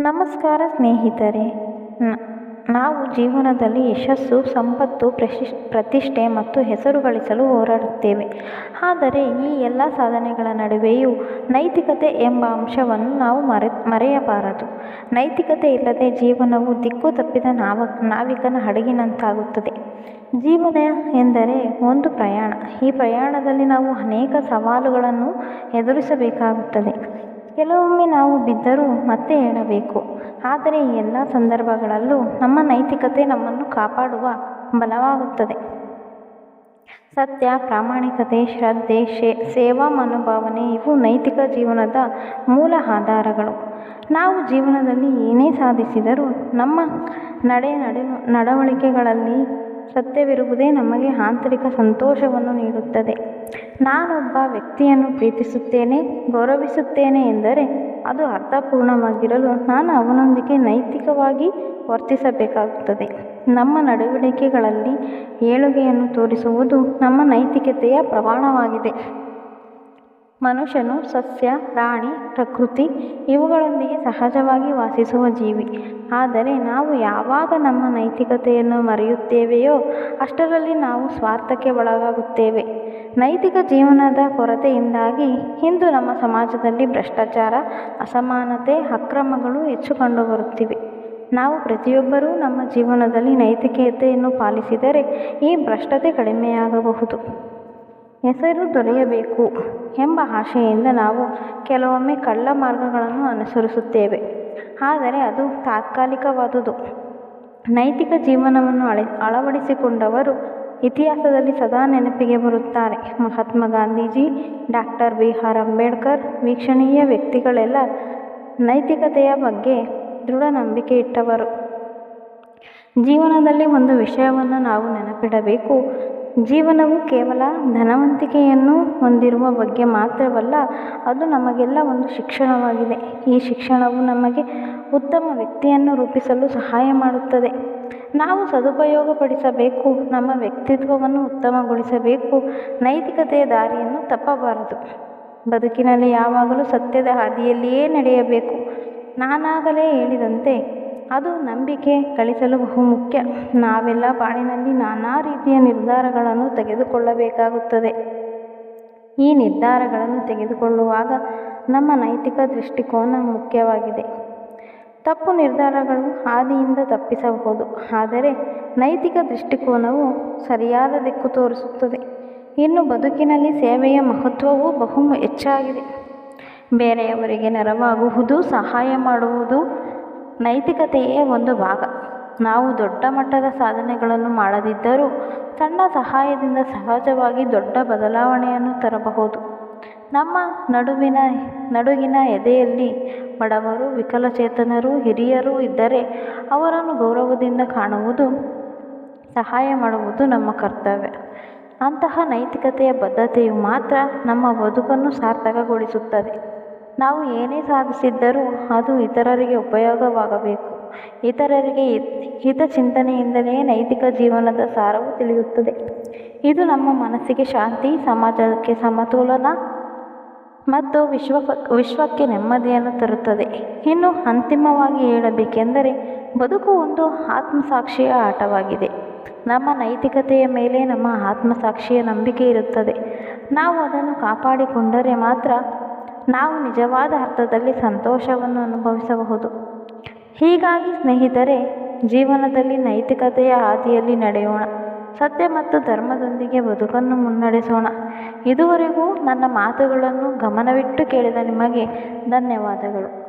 ನಮಸ್ಕಾರ ಸ್ನೇಹಿತರೆ. ನ- ನಾವು ಜೀವನದಲ್ಲಿ ಯಶಸ್ಸು, ಸಂಪತ್ತು, ಪ್ರತಿಷ್ಠೆ ಮತ್ತು ಹೆಸರು ಗಳಿಸಲು ಹೋರಾಡುತ್ತೇವೆ. ಆದರೆ ಈ ಎಲ್ಲ ಸಾಧನೆಗಳ ನಡುವೆಯೂ ನೈತಿಕತೆ ಎಂಬ ಅಂಶವನ್ನು ನಾವು ಮರೆಯಬಾರದು. ನೈತಿಕತೆ ಇಲ್ಲದೆ ಜೀವನವು ದಿಕ್ಕು ತಪ್ಪಿದ ನಾವಿಕನ ಹಡಗಿನಂತಾಗುತ್ತದೆ. ಜೀವನ ಎಂದರೆ ಒಂದು ಪ್ರಯಾಣ. ಈ ಪ್ರಯಾಣದಲ್ಲಿ ನಾವು ಅನೇಕ ಸವಾಲುಗಳನ್ನು ಎದುರಿಸಬೇಕಾಗುತ್ತದೆ. ಕೆಲವೊಮ್ಮೆ ನಾವು ಬಿದ್ದರೂ ಮತ್ತೆ ಏಳಬೇಕು. ಆದರೆ ಈ ಎಲ್ಲ ಸಂದರ್ಭಗಳಲ್ಲೂ ನಮ್ಮ ನೈತಿಕತೆ ನಮ್ಮನ್ನು ಕಾಪಾಡುವ ಬಲವಾಗುತ್ತದೆ. ಸತ್ಯ, ಪ್ರಾಮಾಣಿಕತೆ, ಶ್ರದ್ಧೆ, ಸೇವಾ ಮನೋಭಾವನೆ ಇವು ನೈತಿಕ ಜೀವನದ ಮೂಲ ಆಧಾರಗಳು. ನಾವು ಜೀವನದಲ್ಲಿ ಏನೇ ಸಾಧಿಸಿದರೂ ನಮ್ಮ ನಡವಳಿಕೆಗಳಲ್ಲಿ ಸತ್ಯವಿರುವುದೇ ನಮಗೆ ಆಂತರಿಕ ಸಂತೋಷವನ್ನು ನೀಡುತ್ತದೆ. ನಾನೊಬ್ಬ ವ್ಯಕ್ತಿಯನ್ನು ಪ್ರೀತಿಸುತ್ತೇನೆ, ಗೌರವಿಸುತ್ತೇನೆ ಎಂದರೆ ಅದು ಅರ್ಥಪೂರ್ಣವಾಗಿರಲು ನಾನು ಅವನೊಂದಿಗೆ ನೈತಿಕವಾಗಿ ವರ್ತಿಸಬೇಕಾಗುತ್ತದೆ. ನಮ್ಮ ನಡವಳಿಕೆಗಳಲ್ಲಿ ಏಳುಗೆಯನ್ನು ತೋರಿಸುವುದು ನಮ್ಮ ನೈತಿಕತೆಯ ಪ್ರಮಾಣವಾಗಿದೆ. ಮನುಷ್ಯನು ಸಸ್ಯ, ಪ್ರಾಣಿ, ಪ್ರಕೃತಿ ಇವುಗಳೊಂದಿಗೆ ಸಹಜವಾಗಿ ವಾಸಿಸುವ ಜೀವಿ. ಆದರೆ ನಾವು ಯಾವಾಗ ನಮ್ಮ ನೈತಿಕತೆಯನ್ನು ಮರೆಯುತ್ತೇವೆಯೋ ಅಷ್ಟರಲ್ಲಿ ನಾವು ಸ್ವಾರ್ಥಕ್ಕೆ ಒಳಗಾಗುತ್ತೇವೆ. ನೈತಿಕ ಜೀವನದ ಕೊರತೆಯಿಂದಾಗಿ ಇಂದು ನಮ್ಮ ಸಮಾಜದಲ್ಲಿ ಭ್ರಷ್ಟಾಚಾರ, ಅಸಮಾನತೆ, ಅಕ್ರಮಗಳು ಹೆಚ್ಚು ಕಂಡುಬರುತ್ತಿವೆ. ನಾವು ಪ್ರತಿಯೊಬ್ಬರೂ ನಮ್ಮ ಜೀವನದಲ್ಲಿ ನೈತಿಕತೆಯನ್ನು ಪಾಲಿಸಿದರೆ ಈ ಭ್ರಷ್ಟತೆ ಕಡಿಮೆಯಾಗಬಹುದು. ಹೆಸರು ದೊರೆಯಬೇಕು ಎಂಬ ಆಶೆಯಿಂದ ನಾವು ಕೆಲವೊಮ್ಮೆ ಕಳ್ಳ ಮಾರ್ಗಗಳನ್ನು ಅನುಸರಿಸುತ್ತೇವೆ. ಆದರೆ ಅದು ತಾತ್ಕಾಲಿಕವಾದುದು. ನೈತಿಕ ಜೀವನವನ್ನು ಅಳವಡಿಸಿಕೊಂಡವರು ಇತಿಹಾಸದಲ್ಲಿ ಸದಾ ನೆನಪಿಗೆ ಬರುತ್ತಾರೆ. Mahatma Gandhiji, doctor B R. ಅಂಬೇಡ್ಕರ್ ವೀಕ್ಷಣೀಯ ವ್ಯಕ್ತಿಗಳೆಲ್ಲ ನೈತಿಕತೆಯ ಬಗ್ಗೆ ದೃಢ ನಂಬಿಕೆ ಇಟ್ಟವರು. ಜೀವನದಲ್ಲಿ ಒಂದು ವಿಷಯವನ್ನು ನಾವು ನೆನಪಿಡಬೇಕು. ಜೀವನವು ಕೇವಲ ಧನವಂತಿಕೆಯನ್ನು ಹೊಂದಿರುವ ಬಗ್ಗೆ ಮಾತ್ರವಲ್ಲ, ಅದು ನಮಗೆಲ್ಲ ಒಂದು ಶಿಕ್ಷಣವಾಗಿದೆ. ಈ ಶಿಕ್ಷಣವು ನಮಗೆ ಉತ್ತಮ ವ್ಯಕ್ತಿಯನ್ನು ರೂಪಿಸಲು ಸಹಾಯ ಮಾಡುತ್ತದೆ. ನಾವು ಸದುಪಯೋಗಪಡಿಸಬೇಕು, ನಮ್ಮ ವ್ಯಕ್ತಿತ್ವವನ್ನು ಉತ್ತಮಗೊಳಿಸಬೇಕು, ನೈತಿಕತೆಯ ದಾರಿಯನ್ನು ತಪ್ಪಬಾರದು. ಬದುಕಿನಲ್ಲಿ ಯಾವಾಗಲೂ ಸತ್ಯದ ಹಾದಿಯಲ್ಲಿಯೇ ನಡೆಯಬೇಕು. ನಾನಾಗಲೇ ಹೇಳಿದಂತೆ ಅದು ನಂಬಿಕೆ ಗಳಿಸಲು ಬಹುಮುಖ್ಯ. ನಾವೆಲ್ಲ ಬಾಳಿನಲ್ಲಿ ನಾನಾ ರೀತಿಯ ನಿರ್ಧಾರಗಳನ್ನು ತೆಗೆದುಕೊಳ್ಳಬೇಕಾಗುತ್ತದೆ. ಈ ನಿರ್ಧಾರಗಳನ್ನು ತೆಗೆದುಕೊಳ್ಳುವಾಗ ನಮ್ಮ ನೈತಿಕ ದೃಷ್ಟಿಕೋನ ಮುಖ್ಯವಾಗಿದೆ. ತಪ್ಪು ನಿರ್ಧಾರಗಳು ಹಾದಿಯಿಂದ ತಪ್ಪಿಸಬಹುದು, ಆದರೆ ನೈತಿಕ ದೃಷ್ಟಿಕೋನವು ಸರಿಯಾದ ದಿಕ್ಕು ತೋರಿಸುತ್ತದೆ. ಇನ್ನು ಬದುಕಿನಲ್ಲಿ ಸೇವೆಯ ಮಹತ್ವವೂ ಬಹು ಹೆಚ್ಚಾಗಿದೆ. ಬೇರೆಯವರಿಗೆ ನೆರವಾಗುವುದು, ಸಹಾಯ ಮಾಡುವುದು ನೈತಿಕತೆಯೇ ಒಂದು ಭಾಗ. ನಾವು ದೊಡ್ಡ ಮಟ್ಟದ ಸಾಧನೆಗಳನ್ನು ಮಾಡದಿದ್ದರೂ ಸಣ್ಣ ಸಹಾಯದಿಂದ ಸಹಜವಾಗಿ ದೊಡ್ಡ ಬದಲಾವಣೆಯನ್ನು ತರಬಹುದು. ನಮ್ಮ ನಡುಗಿನ ಎದೆಯಲ್ಲಿ ಬಡವರು, ವಿಕಲಚೇತನರು, ಹಿರಿಯರು ಇದ್ದರೆ ಅವರನ್ನು ಗೌರವದಿಂದ ಕಾಣುವುದು, ಸಹಾಯ ಮಾಡುವುದು ನಮ್ಮ ಕರ್ತವ್ಯ. ಅಂತಹ ನೈತಿಕತೆಯ ಬದ್ಧತೆಯು ಮಾತ್ರ ನಮ್ಮ ಬದುಕನ್ನು ಸಾರ್ಥಕಗೊಳಿಸುತ್ತದೆ. ನಾವು ಏನೇ ಸಾಧಿಸಿದ್ದರೂ ಅದು ಇತರರಿಗೆ ಉಪಯೋಗವಾಗಬೇಕು. ಇತರರಿಗೆ ಹಿತಚಿಂತನೆಯಿಂದಲೇ ನೈತಿಕ ಜೀವನದ ಸಾರವು ತಿಳಿಯುತ್ತದೆ. ಇದು ನಮ್ಮ ಮನಸ್ಸಿಗೆ ಶಾಂತಿ, ಸಮಾಜಕ್ಕೆ ಸಮತೋಲನ ಮತ್ತು ವಿಶ್ವಕ್ಕೆ ನೆಮ್ಮದಿಯನ್ನು ತರುತ್ತದೆ. ಇನ್ನು ಅಂತಿಮವಾಗಿ ಹೇಳಬೇಕೆಂದರೆ ಬದುಕು ಒಂದು ಆತ್ಮಸಾಕ್ಷಿಯ ಆಟವಾಗಿದೆ. ನಮ್ಮ ನೈತಿಕತೆಯ ಮೇಲೆ ನಮ್ಮ ಆತ್ಮಸಾಕ್ಷಿಯ ನಂಬಿಕೆ ಇರುತ್ತದೆ. ನಾವು ಅದನ್ನು ಕಾಪಾಡಿಕೊಂಡರೆ ಮಾತ್ರ ನಾವು ನಿಜವಾದ ಅರ್ಥದಲ್ಲಿ ಸಂತೋಷವನ್ನು ಅನುಭವಿಸಬಹುದು. ಹೀಗಾಗಿ ಸ್ನೇಹಿತರೆ, ಜೀವನದಲ್ಲಿ ನೈತಿಕತೆಯ ಹಾದಿಯಲ್ಲಿ ನಡೆಯೋಣ. ಸತ್ಯ ಮತ್ತು ಧರ್ಮದೊಂದಿಗೆ ಬದುಕನ್ನು ಮುನ್ನಡೆಸೋಣ. ಇದುವರೆಗೂ ನನ್ನ ಮಾತುಗಳನ್ನು ಗಮನವಿಟ್ಟು ಕೇಳಿದ ನಿಮಗೆ ಧನ್ಯವಾದಗಳು.